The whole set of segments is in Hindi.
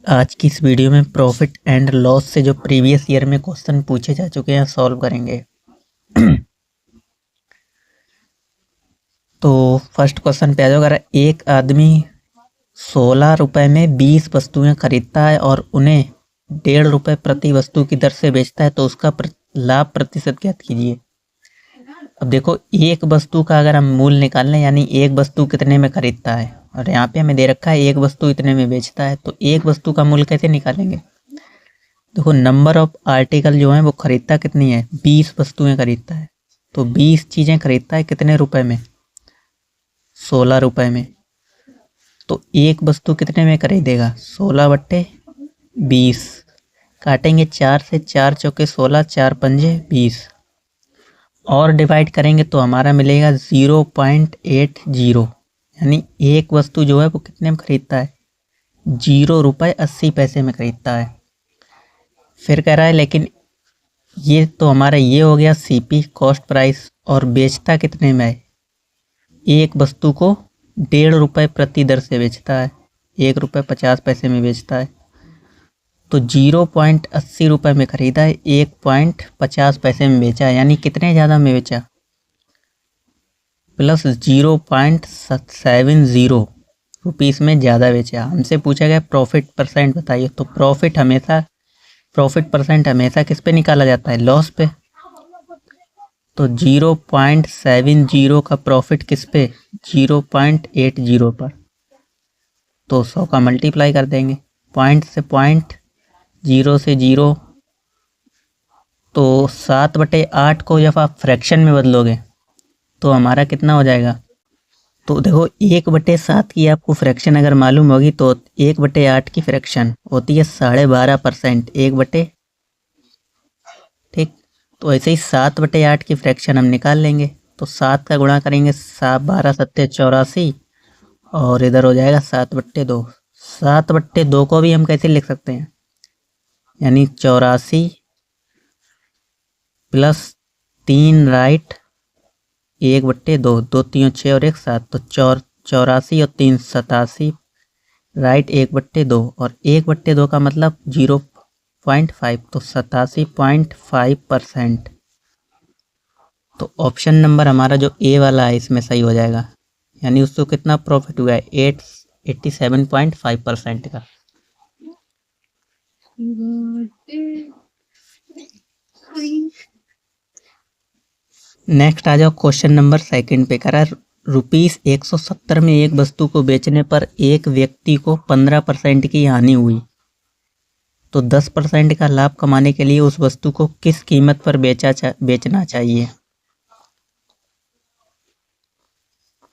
आज की इस वीडियो में प्रॉफिट एंड लॉस से जो प्रीवियस ईयर में क्वेश्चन पूछे जा चुके हैं सॉल्व करेंगे। तो फर्स्ट क्वेश्चन पे आ जाओ। अगर एक आदमी 16 रुपए में 20 वस्तुएं खरीदता है और उन्हें 1.5 रुपए प्रति वस्तु की दर से बेचता है तो उसका लाभ प्रतिशत ज्ञात कीजिए। अब देखो, एक वस्तु का अगर हम मूल्य निकाल लें, यानी एक वस्तु कितने में खरीदता है और यहाँ पे हमें दे रखा है एक वस्तु इतने में बेचता है, तो एक वस्तु का मूल्य कैसे निकालेंगे। देखो, नंबर ऑफ आर्टिकल जो है वो खरीदता कितनी है, 20 वस्तुएं खरीदता है, तो 20 चीज़ें खरीदता है कितने रुपए में, 16 रुपए में। तो एक वस्तु कितने में खरीदेगा, 16/20। काटेंगे 4 से, 4 चौके 16, 4 पंजे 20 और डिवाइड करेंगे तो हमारा मिलेगा 0.80। यानी एक वस्तु जो है वो कितने में खरीदता है, 0 रुपये 80 पैसे में खरीदता है। फिर कह रहा है लेकिन ये तो हमारा ये हो गया सीपी कॉस्ट प्राइस, और बेचता कितने में है, एक वस्तु को 1.5 रुपये प्रति दर से बेचता है, 1 रुपये 50 पैसे में बेचता है। तो 0.80 रुपये में खरीदा है, 1.50 पैसे में बेचा है, यानी कितने ज़्यादा में बेचा, प्लस 0.70 रुपीज़ में ज़्यादा बेचा। हमसे पूछा गया प्रॉफिट परसेंट बताइए, तो प्रॉफिट परसेंट हमेशा किस पे निकाला जाता है, लॉस पे। तो 0.70 का प्रॉफिट किस पे, 0.80 पर। तो 100 का मल्टीप्लाई कर देंगे, पॉइंट से पॉइंट, 0 से 0। तो 7/8 को जब आप फ्रैक्शन में बदलोगे तो हमारा कितना हो जाएगा। तो देखो, 1/7 की आपको फ्रैक्शन अगर मालूम होगी तो 1/8 की फ्रैक्शन होती है 12.5%, 1/। ठीक, तो ऐसे ही 7/8 की फ्रैक्शन हम निकाल लेंगे। तो 7 का गुणा करेंगे, 12 7 84, और इधर हो जाएगा 7/2। 7/2 को भी हम कैसे लिख सकते हैं, यानी 84 प्लस 3 राइट, 1/2, 2 3 6 और 1 7, तो 84 और 3 87 राइट, 1/2, और 1/2 का मतलब 0.5, तो 87.5%। तो ऑप्शन नंबर हमारा जो ए वाला है इसमें सही हो जाएगा, यानी उसको कितना प्रॉफिट हुआ है, 87.5% का। नेक्स्ट आ जाओ, क्वेश्चन नंबर सेकंड पे। करा ₹170 में एक वस्तु को बेचने पर एक व्यक्ति को 15% की हानि हुई, तो 10% का लाभ कमाने के लिए उस वस्तु को किस कीमत पर बेचना चाहिए।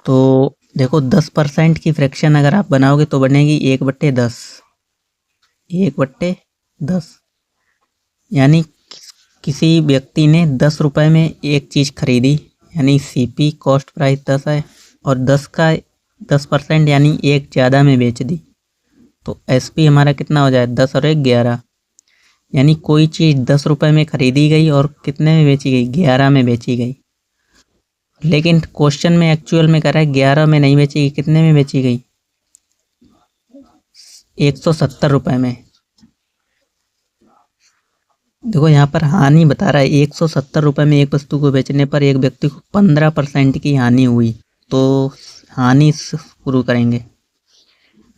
तो देखो, 10% की फ्रैक्शन अगर आप बनाओगे तो बनेगी 1/10, 1/10। यानी किसी व्यक्ति ने 10 रुपये में एक चीज़ खरीदी, यानी सीपी कॉस्ट प्राइस 10 है, और 10 का 10% यानी एक ज़्यादा में बेच दी, तो एसपी हमारा कितना हो जाए, 10 और 1 11। यानी कोई चीज़ 10 रुपये में खरीदी गई और कितने में बेची गई, 11 में बेची गई। लेकिन क्वेश्चन में एक्चुअल में कह रहा है 11 में नहीं बेची गई, कितने में बेची गई, 170 रुपये में। देखो, यहाँ पर हानि बता रहा है, 170 रुपये में एक वस्तु को बेचने पर एक व्यक्ति को 15% की हानि हुई। तो हानि शुरू करेंगे,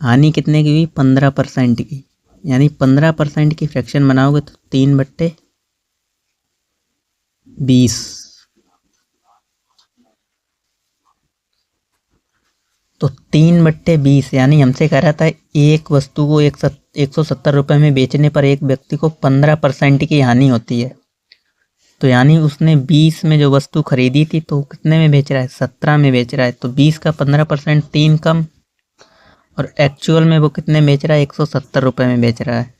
हानि कितने की हुई, 15% की, यानी 15% की फ्रैक्शन बनाओगे तो 3/20। तो 3/20, यानी हमसे कह रहा था एक वस्तु को 170 रुपये में बेचने पर एक व्यक्ति को 15% की हानि होती है। तो यानी उसने 20 में जो वस्तु खरीदी थी तो कितने में बेच रहा है, 17 में बेच रहा है। तो 20 का 15%, 3 कम, और एक्चुअल में वो कितने बेच रहा है, 170 रुपये में बेच रहा है।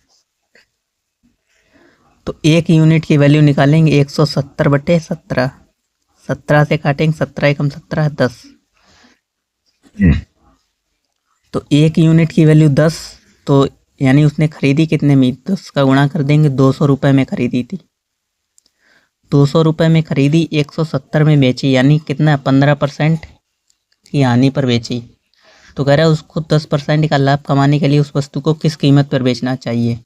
तो एक यूनिट की वैल्यू निकालेंगे, 170/17, 17 से काटेंगे, 17 एकम 17, 10। तो एक यूनिट की वैल्यू 10, तो यानी उसने खरीदी कितने में, 10 का गुणा कर देंगे, 200 रुपये में खरीदी थी। 200 रुपये में खरीदी, 170 में बेची, यानी कितना, 15% की हानि पर बेची। तो कह रहा है उसको 10% का लाभ कमाने के लिए उस वस्तु को किस कीमत पर बेचना चाहिए।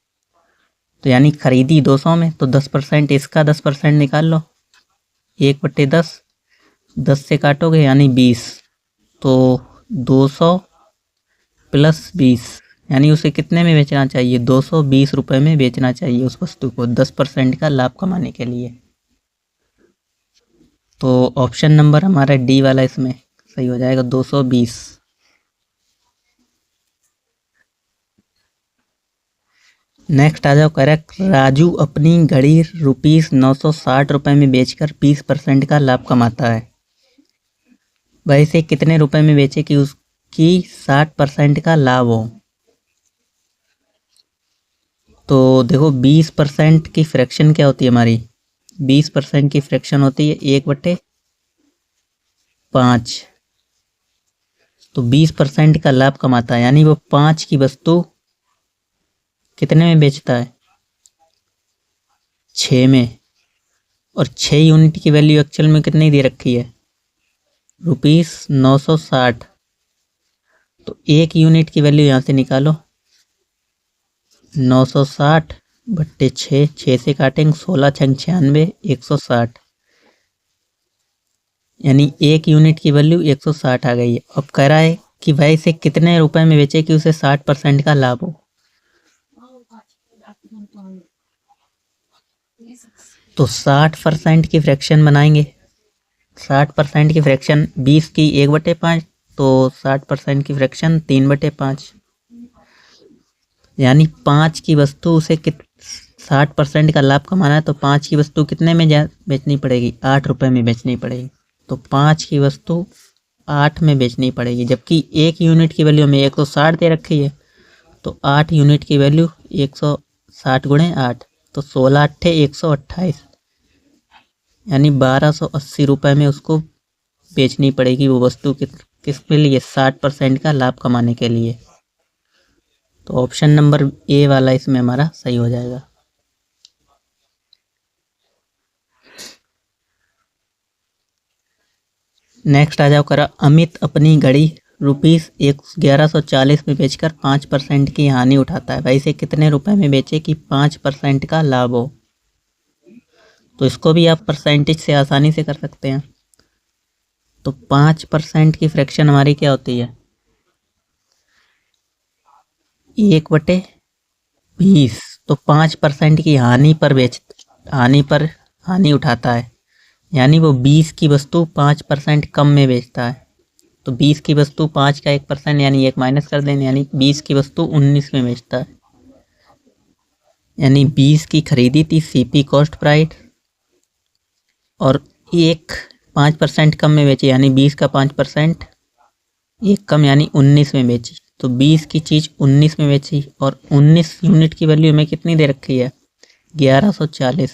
तो यानी खरीदी 200 में, तो 10% इसका 10% निकाल लो, 1/10, 10 से काटोगे यानी 20, तो 200 + 20 यानी उसे कितने में बेचना चाहिए, 220 रुपये में बेचना चाहिए उस वस्तु को 10% का लाभ कमाने के लिए। तो ऑप्शन नंबर हमारा डी वाला इसमें सही हो जाएगा, 220। नेक्स्ट आ जाओ, करेक्ट। राजू अपनी घड़ी ₹960 में बेचकर 20% का लाभ कमाता है। वह इसे कितने रुपए में बेचे कि उसकी 60% का लाभ हो। तो देखो 20% की फ्रैक्शन क्या होती है हमारी, 20% की फ्रैक्शन होती है 1/5। तो 20% का लाभ कमाता है, यानी वो 5 की वस्तु कितने में बेचता है, 6 में। और 6 यूनिट की वैल्यू एक्चुअल में कितनी दे रखी है, ₹960। तो 1 यूनिट की वैल्यू यहाँ से निकालो, 960/6, 6 से काटेंगे 16 छंग 96, 160, यानी 1 यूनिट की वैल्यू 160 आ गई है। अब कह रहा है कि भाई इसे कितने रुपए में बेचे कि उसे 60% का लाभ हो। तो 60% की फ्रैक्शन बनाएंगे, 60% की फ्रैक्शन 20 की 1/5, तो 60% की फ्रैक्शन 3/5, यानी 5 की वस्तु उसे 60% का लाभ कमाना है, तो 5 की वस्तु कितने में बेचनी पड़ेगी, 8 रुपये में बेचनी पड़ेगी। तो 5 की वस्तु 8 में बेचनी पड़ेगी, जबकि 1 यूनिट की वैल्यू हमें 160 दे रखी है। तो 8 यूनिट की वैल्यू 160 × 8, तो 16 × 8 128, यानी 1280 रुपये में उसको बेचनी पड़ेगी वो वस्तु किसके लिए, 60% का लाभ कमाने के लिए। तो ऑप्शन नंबर ए वाला इसमें हमारा सही हो जाएगा। नेक्स्ट आ जाओ, करा अमित अपनी घड़ी ₹1140 में बेचकर 5% की हानि उठाता है। भाई इसे कितने रुपए में बेचे कि 5% का लाभ हो। तो इसको भी आप परसेंटेज से आसानी से कर सकते हैं। तो 5% की फ्रैक्शन हमारी क्या होती है, 1/20। तो 5% की हानि पर हानि उठाता है, यानी वो 20 की वस्तु 5% कम में बेचता है। तो 20 की वस्तु 5 का 1% यानी 1 माइनस कर दें, यानी 20 की वस्तु 19 में बेचता है। यानी 20 की खरीदी थी सीपी कॉस्ट प्राइस, और 5% कम में बेची, यानी 20 का 5% 1 कम यानी 19 में बेची। तो 20 की चीज़ 19 में बेची, और 19 यूनिट की वैल्यू हमें कितनी दे रखी है, 1140।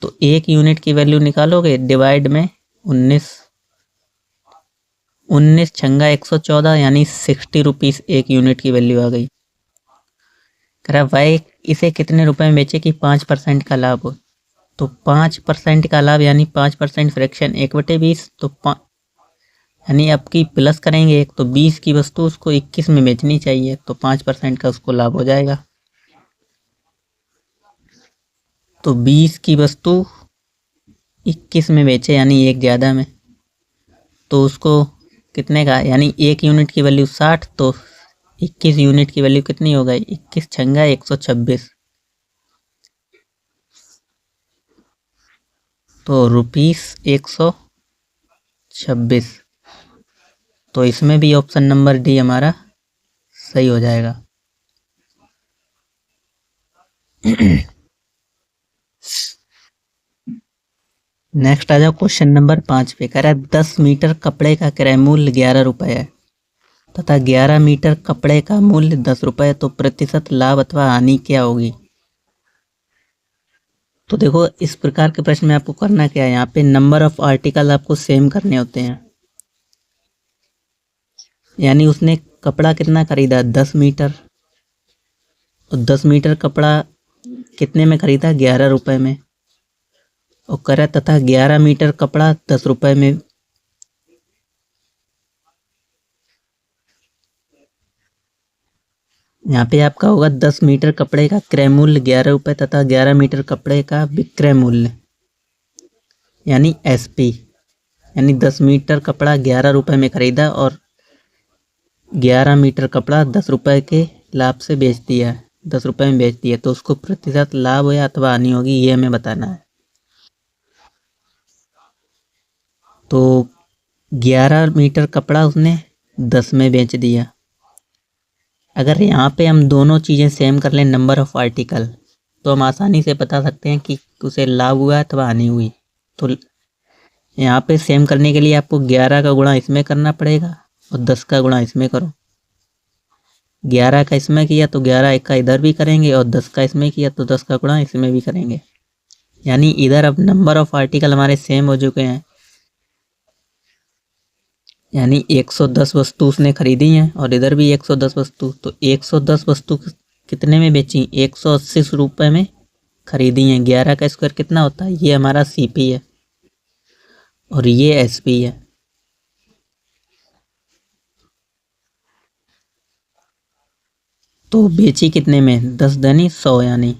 तो 1 यूनिट की वैल्यू निकालोगे डिवाइड में 19, 19 छंगा 114, यानी 60 रुपीज़ 1 यूनिट की वैल्यू आ गई। कह रहा भाई इसे कितने रुपए में बेचे कि 5% का लाभ हो। तो 5% का लाभ यानी 5% फ्रैक्शन 1/20, तो यानी आपकी प्लस करेंगे एक, तो 20 की वस्तु उसको 21 में बेचनी चाहिए, तो 5% का उसको लाभ हो जाएगा। तो 20 की वस्तु 21 में बेचे, यानी 1 ज़्यादा में, तो उसको कितने का, यानी 1 यूनिट की वैल्यू 60, तो 21 यूनिट की वैल्यू कितनी हो गई, 21 छंगा 126, तो ₹126। तो इसमें भी ऑप्शन नंबर डी हमारा सही हो जाएगा। नेक्स्ट आ जाओ क्वेश्चन नंबर 5 पे। कह रहा है 10 मीटर कपड़े का क्रय मूल्य 11 रुपये है तथा 11 मीटर कपड़े का मूल्य 10 रुपये, तो प्रतिशत लाभ अथवा हानि क्या होगी। तो देखो इस प्रकार के प्रश्न में आपको करना क्या है, यहाँ पे नंबर ऑफ आर्टिकल आपको सेम करने होते हैं। यानी उसने कपड़ा कितना खरीदा, 10 मीटर, और 10 मीटर कपड़ा कितने में खरीदा, 11 रुपये में, और करा तथा 11 मीटर कपड़ा 10 रुपये में यहाँ पे आपका होगा 10 मीटर कपड़े का क्रय मूल्य 11 रुपये तथा 11 मीटर कपड़े का विक्रय मूल्य यानी एसपी, यानी 10 मीटर कपड़ा 11 रुपये में खरीदा और 11 मीटर कपड़ा 10 रुपये के लाभ से बेच दिया, 10 रुपये में बेच दिया, तो उसको प्रतिशत लाभ या अथवा हानि होगी, ये हमें बताना है। तो 11 मीटर कपड़ा उसने 10 में बेच दिया। अगर यहाँ पे हम दोनों चीज़ें सेम कर लें, नंबर ऑफ आर्टिकल, तो हम आसानी से बता सकते हैं कि उसे लाभ हुआ अथवा हानि हुई। तो यहाँ पे सेम करने के लिए आपको 11 का गुणा इसमें करना पड़ेगा और 10 का गुणा इसमें करो। 11 का इसमें किया तो 11 का इधर भी करेंगे और 10 का इसमें किया तो 10 का गुणा इसमें भी करेंगे, यानी इधर अब नंबर ऑफ आर्टिकल हमारे सेम हो चुके हैं। यानी 110 वस्तु उसने खरीदी हैं और इधर भी 110 वस्तु, तो 110 वस्तु कितने में बेची, 180 रुपये में खरीदी हैं। 11 का स्क्वायर कितना होता है, ये हमारा सीपी है और ये एसपी है। तो बेची कितने में, 10 दनी 100, यानी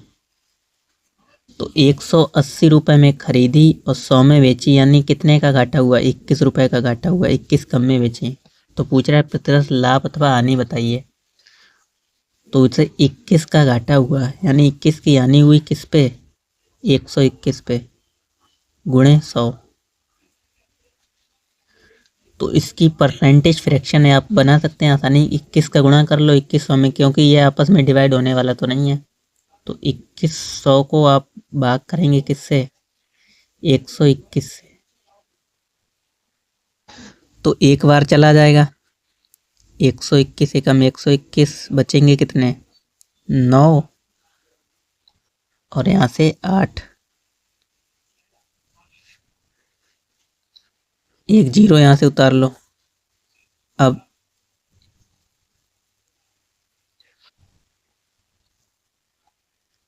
तो 180 रुपये में खरीदी और 100 में बेची, यानी कितने का घाटा हुआ, 21 रुपये का घाटा हुआ, 21 कम में बेची। तो पूछ रहा है प्रतिशत लाभ अथवा हानि बताइए, तो इसे 21 का घाटा हुआ, यानी 21 की हानि हुई किस पे, 121 पे गुणे 100। तो इसकी परसेंटेज फ्रैक्शन है, आप बना सकते हैं आसानी, 21 का गुणा कर लो 2100 में, क्योंकि ये आपस में डिवाइड होने वाला तो नहीं है। तो 2100 को आप भाग करेंगे किससे, 121 से, तो एक बार चला जाएगा, 121 एकम 121, बचेंगे कितने 9 और यहाँ से 8, एक जीरो यहाँ से उतार लो।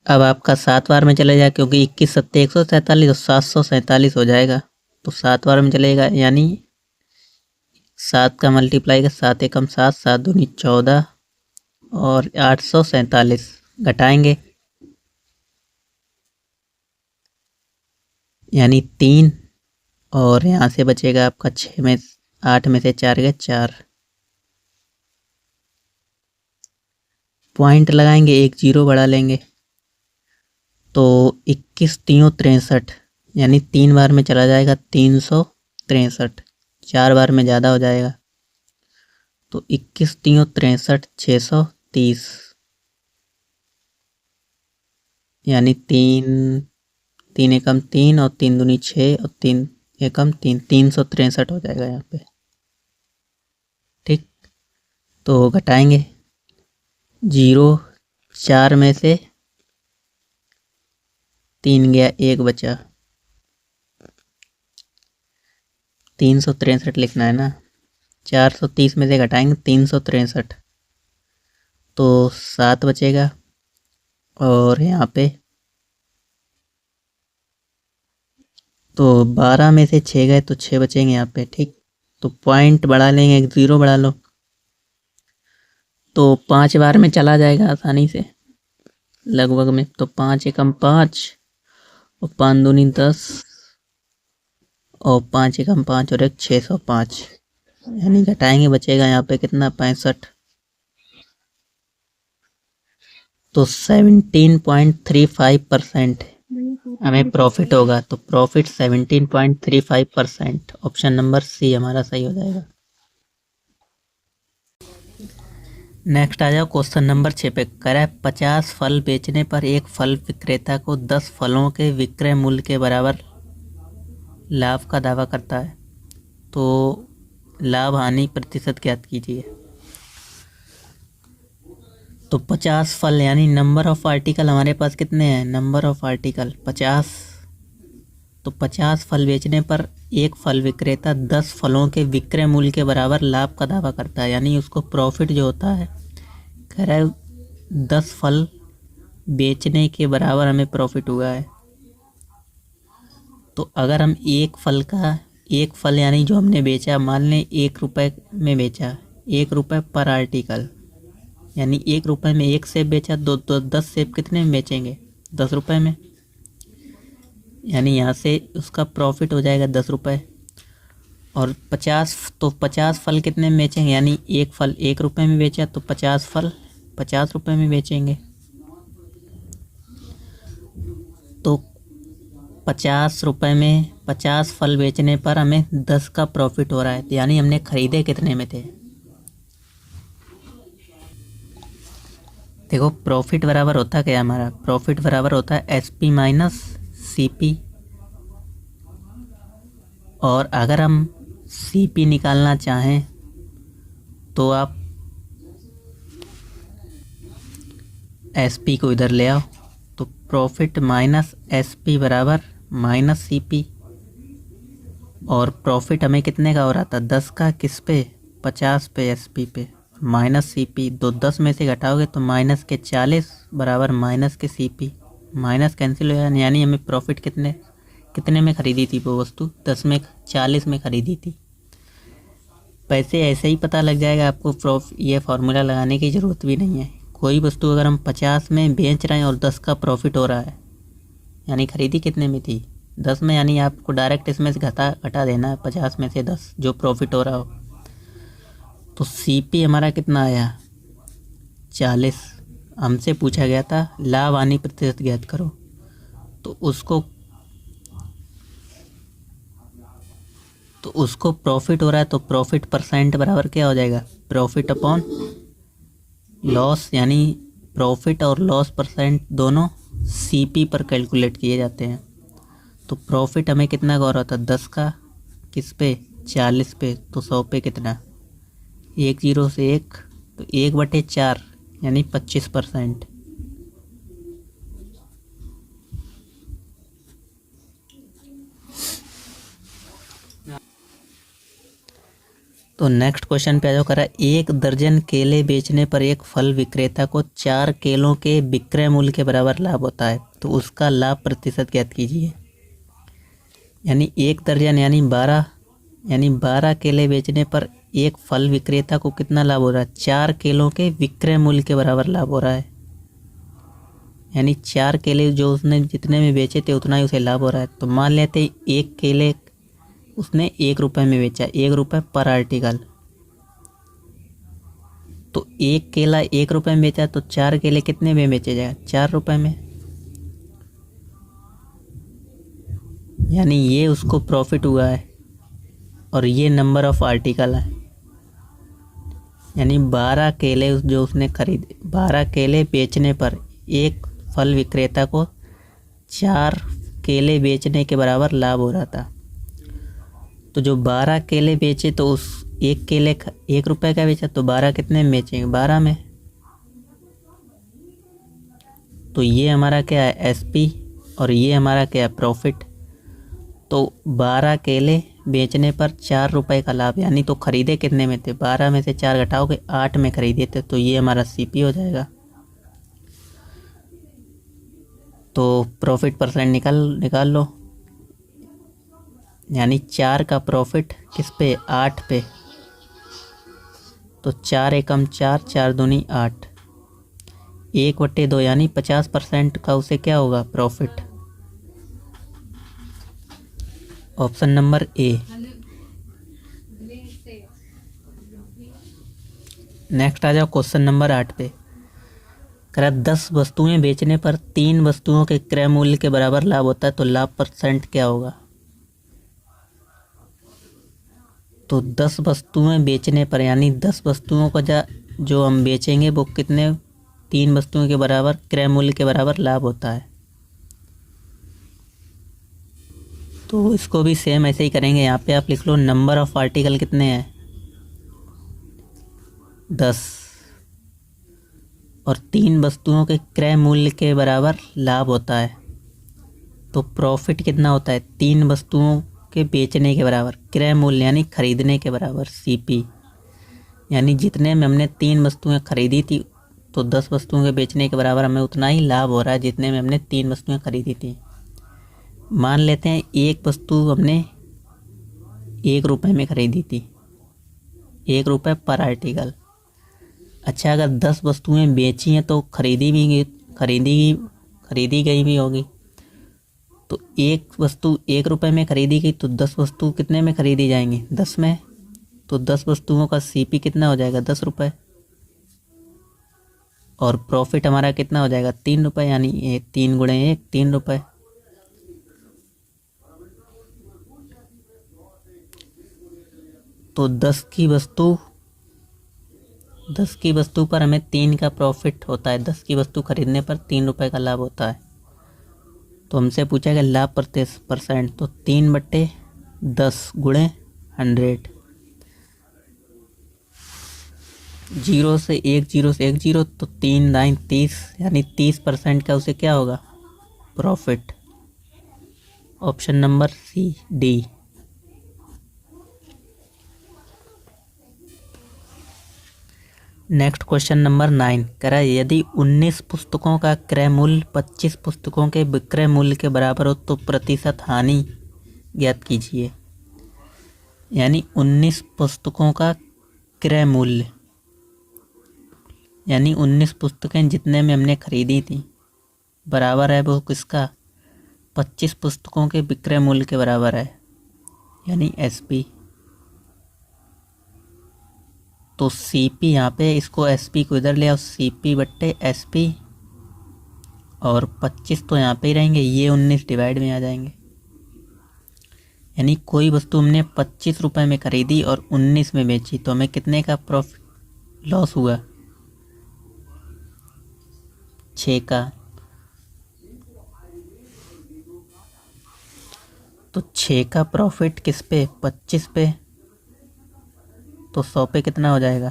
अब आपका 7 बार में चले जाए, क्योंकि 21 सत्ते 147 और 747 हो जाएगा, तो 7 बार में चलेगा, यानी 7 का मल्टीप्लाई का 7 एकम 7, 7 दूनी 14 और 847 घटाएंगे, यानी 3 और यहाँ से बचेगा आपका 6 में 8 में से 4 गए 4, पॉइंट लगाएंगे, एक जीरो बढ़ा लेंगे, तो 21 तीनों 63, यानी 3 बार में चला जाएगा 363, 4 बार में ज़्यादा हो जाएगा, तो 21 तीनों 63, 630, यानी 3 एकम 3 और 3 दूनी 6 और 3 एकम 3, 363 हो जाएगा यहाँ पे। ठीक, तो घटाएंगे, जीरो 4 में से 3 गया, 1 बचा, 363 लिखना है ना, 430 में से घटाएंगे 363, तो 7 बचेगा और यहाँ पे तो 12 में से 6 गए तो 6 बचेंगे यहाँ पे। ठीक, तो पॉइंट बढ़ा लेंगे, एक ज़ीरो बढ़ा लो, तो 5 बार में चला जाएगा आसानी से लगभग में, तो 5 एकम 5 और 5 दूनी 10 और 5 एकम 5 और एक 605, यानी घटाएंगे बचेगा यहाँ पे कितना 65, तो 17.35% हमें प्रॉफिट होगा। तो प्रॉफिट 17.35%, ऑप्शन नंबर सी हमारा सही हो जाएगा। नेक्स्ट आ जाओ क्वेश्चन नंबर 6 पे। करें 50 फल बेचने पर एक फल विक्रेता को 10 फलों के विक्रय मूल्य के बराबर लाभ का दावा करता है, तो लाभ हानि प्रतिशत ज्ञात कीजिए। तो 50 फल यानी नंबर ऑफ आर्टिकल हमारे पास कितने हैं, नंबर ऑफ आर्टिकल 50, तो 50 फल बेचने पर एक फल विक्रेता 10 फलों के विक्रय मूल्य के बराबर लाभ का दावा करता है, यानी उसको प्रॉफिट जो होता है, कह रहा है 10 फल बेचने के बराबर हमें प्रॉफिट हुआ है। तो अगर हम एक फल यानी जो हमने बेचा, मान लें 1 रुपये में बेचा, 1 रुपये पर आर्टिकल, यानी 1 रुपये में 1 सेब बेचा, 10 सेब कितने में बेचेंगे? 10 रुपये में। यानी यहाँ से उसका प्रॉफिट हो जाएगा 10 रुपये। और 50 फल कितने में बेचेंगे? यानी एक फल 1 रुपये में बेचा तो 50 फल 50 रुपये में बेचेंगे। तो 50 रुपये में 50 फल बेचने पर हमें 10 का प्रॉफिट हो रहा है। यानी हमने खरीदे कितने में थे? देखो प्रॉफिट बराबर होता क्या हमारा? प्रॉफिट बराबर होता है SP माइनस CP। और अगर हम CP निकालना चाहें तो आप SP को इधर ले आओ, तो प्रॉफिट माइनस SP बराबर माइनस CP। और प्रॉफिट हमें कितने का हो रहा था? 10 का। किस पे? 50 पे SP पे, माइनस CP। 10 में से घटाओगे तो माइनस के 40 बराबर माइनस के CP। माइनस कैंसिल हो गया, यानी हमें प्रॉफिट कितने में ख़रीदी थी वो वस्तु? 40 में ख़रीदी थी। पैसे ऐसे ही पता लग जाएगा आपको। ये फार्मूला लगाने की ज़रूरत भी नहीं है। कोई वस्तु अगर हम 50 में बेच रहे हैं और 10 का प्रॉफिट हो रहा है, यानी ख़रीदी कितने में थी? 10 में। यानी आपको डायरेक्ट इसमें से घटा देना है 50 में से 10 जो प्रॉफिट हो रहा हो। तो CP हमारा कितना आया? 40। हमसे पूछा गया था लाभ हानि प्रतिशत ज्ञात करो, तो उसको प्रॉफिट हो रहा है तो प्रॉफिट परसेंट बराबर क्या हो जाएगा? Profit upon loss. यानी प्रॉफिट और लॉस परसेंट दोनों CP पर कैलकुलेट किए जाते हैं। तो प्रॉफिट हमें कितना का हो रहा था? 10 का। किस पे? 40 पे। तो 100 पे कितना? 1 0 से 1 तो 1/4 यानी 25%। तो नेक्स्ट क्वेश्चन पे आ जाओ। करा 1 दर्जन केले बेचने पर एक फल विक्रेता को 4 केलों के विक्रय मूल्य के बराबर लाभ होता है, तो उसका लाभ प्रतिशत ज्ञात कीजिए। यानी 1 दर्जन यानी 12 केले बेचने पर एक फल विक्रेता को कितना लाभ हो रहा है? 4 केलों के विक्रय मूल्य के बराबर लाभ हो रहा है। यानी 4 केले जो उसने जितने में बेचे थे उतना ही उसे लाभ हो रहा है। तो मान लेते 1 केले उसने 1 रुपये में बेचा, 1 रुपये पर आर्टिकल। तो 1 केला 1 रुपये में बेचा तो 4 केले कितने में बेचे जाएगा? 4 रुपये में। यानी ये उसको प्रॉफिट हुआ है और ये नंबर ऑफ आर्टिकल है। यानी 12 केले जो उसने खरीदे, 12 केले बेचने पर एक फल विक्रेता को 4 केले बेचने के बराबर लाभ हो रहा था। तो जो 12 केले बेचे तो उस एक केले 1 रुपये का बेचा तो 12 कितने में बेचेंगे? 12 में। तो ये हमारा क्या है? SP और ये हमारा क्या है? प्रॉफिट। तो 12 केले बेचने पर 4 रुपये का लाभ, यानी तो ख़रीदे कितने में थे? 12 में से 4 घटाओगे 8 में ख़रीदे थे, तो ये हमारा CP हो जाएगा। तो प्रॉफिट परसेंट निकाल लो। यानी 4 का प्रॉफिट किस पे? 8 पे। तो 4 एकम 4, 4 दूनी 8, 1/2 यानी 50% का उसे क्या होगा? Profit. Option number A। Next आ जाओ क्वेश्चन नंबर 8 पे। करा 10 वस्तुएं बेचने पर 3 वस्तुओं के क्रय मूल्य के बराबर लाभ होता है, तो लाभ परसेंट क्या होगा? तो 10 वस्तुएं बेचने पर यानी 10 वस्तुओं का जो हम बेचेंगे वो कितने? 3 वस्तुओं के बराबर क्रय मूल्य के बराबर लाभ होता है। तो इसको भी सेम ऐसे ही करेंगे। यहाँ पे आप लिख लो नंबर ऑफ आर्टिकल कितने हैं? 10 और 3 वस्तुओं के क्रय मूल्य के बराबर लाभ होता है। तो प्रॉफिट कितना होता है? 3 वस्तुओं के बेचने के बराबर क्रय मूल्य यानी खरीदने के बराबर CP। यानी जितने में हमने 3 वस्तुएं खरीदी थी तो 10 वस्तुओं के बेचने के बराबर हमें उतना ही लाभ हो रहा है जितने में हमने 3 वस्तुएं खरीदी थी। मान लेते हैं एक वस्तु हमने 1 रुपये में ख़रीदी थी, 1 रुपये पर आर्टिकल। अच्छा, अगर 10 वस्तुएं बेची हैं तो खरीदी गई भी होगी। तो एक वस्तु 1 रुपये में खरीदी गई तो 10 वस्तु कितने में खरीदी जाएंगी? 10 में। तो 10 वस्तुओं का सीपी कितना हो जाएगा? 10 रुपये। और प्रॉफिट हमारा कितना हो जाएगा? 3 रुपये, यानी 3 गुणे 1, 3 रुपये। तो 10 की वस्तु पर हमें 3 का प्रॉफिट होता है। 10 की वस्तु खरीदने पर 3 रुपये का लाभ होता है। तो हमसे पूछा गया लाभ %, तो 3/10 गुणे 100। 0 से 1 0 तो 3 9 30, यानी 30% का उसे क्या होगा? Profit. Option number C, D. Next question number 9 कह रहा है यदि 19 पुस्तकों का क्रय मूल्य 25 पुस्तकों के विक्रय मूल्य के बराबर हो तो प्रतिशत हानि ज्ञात कीजिए। यानी 19 पुस्तकों का क्रय मूल्य, यानी 19 पुस्तकें जितने में हमने खरीदी थी बराबर है वो किसका? 25 पुस्तकों के विक्रय मूल्य के बराबर है, यानी एसपी। तो सीपी यहाँ पे, इसको एसपी को इधर ले आओ, CP/SP, और 25 तो यहाँ पे ही रहेंगे, ये 19 डिवाइड में आ जाएंगे। यानी कोई वस्तु हमने 25 रुपये में खरीदी और 19 में बेची तो हमें कितने का प्रॉफिट लॉस हुआ? 6 का। तो 6 का प्रॉफिट किस पे? 25 पे। तो 100 पे कितना हो जाएगा?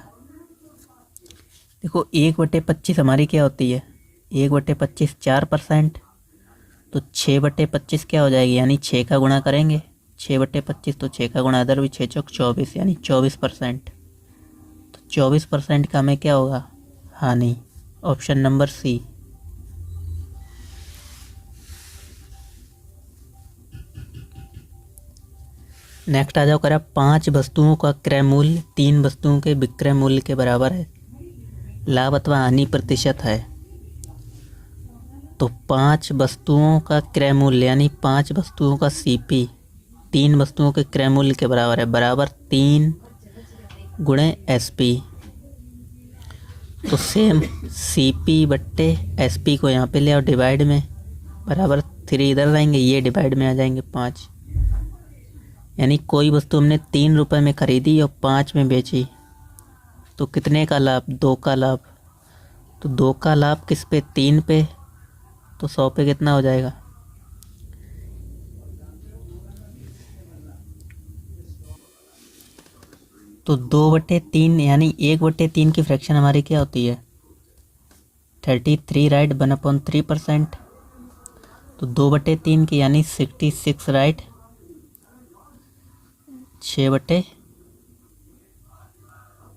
देखो 1/25 हमारी क्या होती है? 1/25 4%। तो 6/25 क्या हो जाएगी? यानी 6 का गुणा करेंगे, 6/25 तो 6 का गुणा इधर भी 6 चौक 24, यानी 24%। तो 24% का हमें क्या होगा? हानि। Option number C. नेक्स्ट आ जाओ, करा 5 वस्तुओं का क्रय मूल्य 3 वस्तुओं के विक्रय मूल्य के बराबर है, लाभ अथवा हानि प्रतिशत है। तो 5 वस्तुओं का क्रय मूल्य यानी 5 वस्तुओं का सीपी 3 वस्तुओं के क्रय मूल्य के बराबर है, बराबर 3 गुणे एसपी। तो सेम CP/SP को यहाँ पे ले आओ डिवाइड में, बराबर 3 इधर रहेंगे, ये डिवाइड में आ जाएंगे 5। यानी कोई वस्तु हमने 3 रुपये में खरीदी और 5 में बेची तो कितने का लाभ? 2 का लाभ। तो 2 का लाभ किस पे? 3 पे। तो 100 पे कितना हो जाएगा? तो 2/3 यानी 1/3 की फ्रैक्शन हमारी क्या होती है? 33, राइट, 1/3%। तो 2/3 की यानी 66, राइट, 6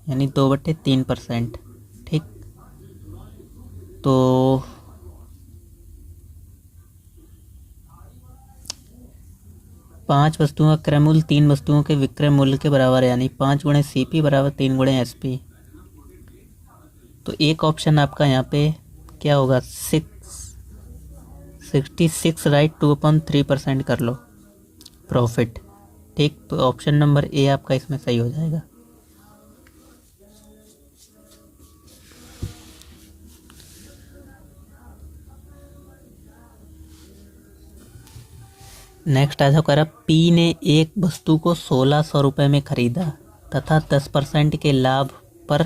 यानी 2/3%। ठीक। तो 5 वस्तुओं का क्रय मूल्य 3 वस्तुओं के विक्रय मूल्य के बराबर है, यानी 5 गुणे CP बराबर 3 गुणे SP। तो एक ऑप्शन आपका यहाँ पे क्या होगा? 66, राइट, 2/3% कर लो प्रॉफिट। ठीक। तो ऑप्शन नंबर ए आपका इसमें सही हो जाएगा। नेक्स्ट आ जाओ, करा पी ने एक वस्तु को 1600 रुपये में खरीदा तथा 10% के लाभ पर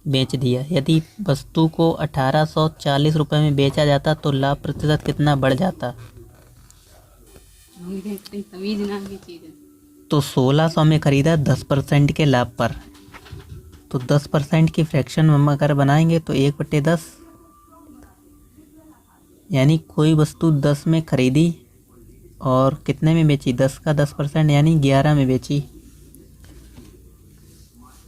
बेच दिया। यदि वस्तु को 1840 रुपये में बेचा जाता तो लाभ प्रतिशत कितना बढ़ जाता? तो 1600 में खरीदा 10% के लाभ पर, तो 10% की फ्रैक्शन हम अगर बनाएंगे तो 1/10, यानी कोई वस्तु 10 में खरीदी और कितने में बेची? 10 का 10% यानी 11 में बेची।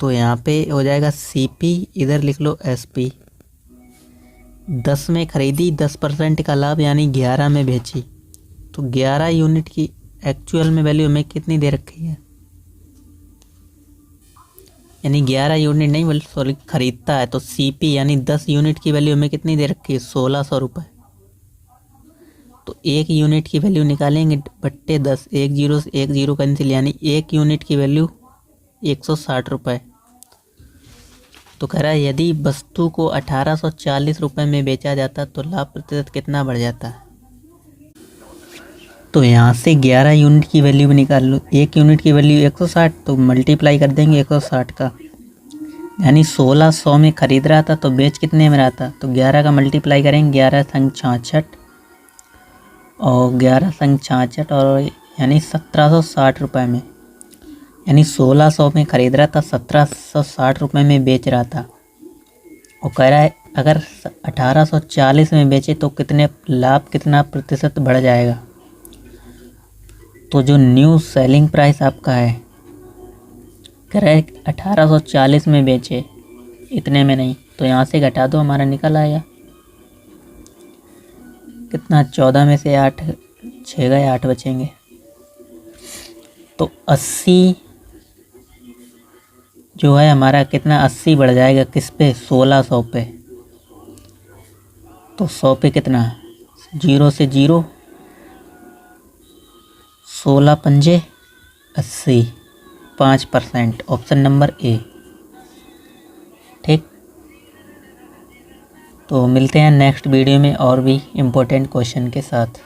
तो यहाँ पे हो जाएगा CP, इधर लिख लो SP। 10 में खरीदी, 10% का लाभ यानी 11 में बेची। तो 11 यूनिट की एक्चुअल में वैल्यू हमें कितनी दे रखी है? यानी 11 यूनिट नहीं बल्कि सॉरी खरीदता है, तो CP यानी 10 यूनिट की वैल्यू हमें कितनी दे रखी है 1600 रुपये। तो 1 यूनिट की वैल्यू निकालेंगे बट्टे 10, 1 जीरो से 1 जीरो कैंसिल, यानी 1 यूनिट की वैल्यू 160 रुपये। तो कह रहा है यदि वस्तु को 1840 रुपये में बेचा जाता तो लाभ प्रतिशत कितना बढ़ जाता। तो यहाँ से 11 यूनिट की वैल्यू भी निकाल लो। 1 यूनिट की वैल्यू 160, तो मल्टीप्लाई कर देंगे 160 का, यानी 1600 में ख़रीद रहा था तो बेच कितने में रहा था। तो 11 का मल्टीप्लाई करेंगे, 11 संग 66 और 11 संग 66 और यानी 1760 रुपये में, यानी 1600 में ख़रीद रहा था 1760 रुपये में बेच रहा था। और कह रहा है अगर 1840 में बेचे तो कितने लाभ कितना प्रतिशत बढ़ जाएगा। तो जो न्यू सेलिंग प्राइस आपका है, कह रहा है 1840 में बेचे, इतने में नहीं, तो यहाँ से घटा दो, हमारा निकल आएगा कितना, 14 में से 8 6 गए, 8 बचेंगे। तो 80 जो है हमारा कितना, 80 बढ़ जाएगा किस पे, 1600 पे। तो 100 पे कितना, 0 से 0, 16 पंजे 80, 5%, ऑप्शन नंबर ए। ठीक, तो मिलते हैं नेक्स्ट वीडियो में और भी इम्पोर्टेंट क्वेश्चन के साथ।